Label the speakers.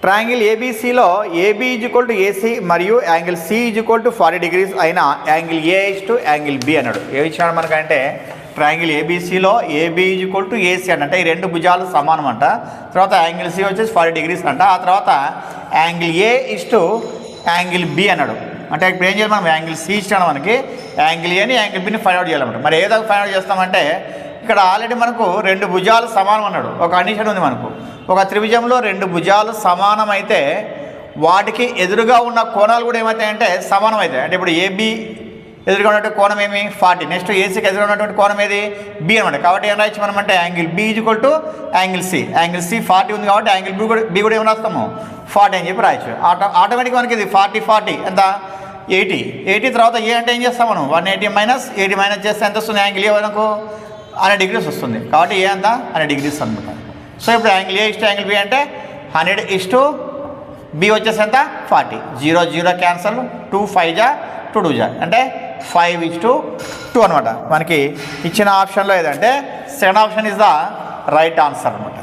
Speaker 1: Triangle ఏబీసీలో AB equal to AC మరియు angle C equal to 40 degrees అయిన angle A to angle B అన్నాడు. ఏ ఇచ్చాడు మనకంటే ట్రయాంగిల్ ఏబీసీలో ఏబీ ఈజ్వల్ టు ఏసీ అంటే ఈ రెండు భుజాలు సమానం అంట. తర్వాత యాంగిల్ సి వచ్చేసి 40 degrees అంట. ఆ తర్వాత angle A to angle B అన్నాడు. అంటే ఇప్పుడు ఏం చేయాలి, మనం యాంగిల్ సి ఇచ్చాడు మనకి, యాంగిల్ ఏని యాంగిల్ బిని ఫైండ్ అవుట్ చేయాలన్నమాట. మరి ఏదో ఫైండ్ అవుట్ చేస్తామంటే ఇక్కడ ఆల్రెడీ మనకు రెండు భుజాలు సమానం అన్నాడు. ఒక కండిషన్ ఉంది మనకు, ఒక త్రిభుజంలో రెండు భుజాలు సమానం అయితే వాటికి ఎదురుగా ఉన్న కోణాలు కూడా ఏమవుతాయంటే సమానం అవుతాయి. అంటే ఇప్పుడు ఏబి ఎదురుగా ఉన్నటువంటి కోణం ఏమి 40, నెక్స్ట్ ఏసీకి ఎదురుగా ఉన్నటువంటి కోణం ఏది బి అనమాట. కాబట్టి ఏం రాయొచ్చు మనం అంటే angle B equal to angle C. Angle C 40 ఉంది కాబట్టి యాంగిల్ బి కూడా ఏమి రాస్తాము 40 అని చెప్పి రాయొచ్చు. ఆటోమేటిక్గా మనకి ఇది 40 ఎంత 80 తర్వాత ఏ అంటే ఏం చేస్తాం మనం 180 మైనస్ చేస్తే ఎంత వస్తుంది యాంగిల్ ఏ మనకు 100 degrees వస్తుంది. కాబట్టి ఏ అంతా 100 degrees అనమాట. సో ఇప్పుడు యాంగిల్ ఏ యాంగిల్ బి అంటే 100 బి వచ్చేసి ఎంత 40. 0 0 క్యాన్సల్, 2 5 జా 2 2 జా అంటే 5:2 అనమాట. మనకి ఇచ్చిన ఆప్షన్లో ఏదంటే second option is the right answer అనమాట.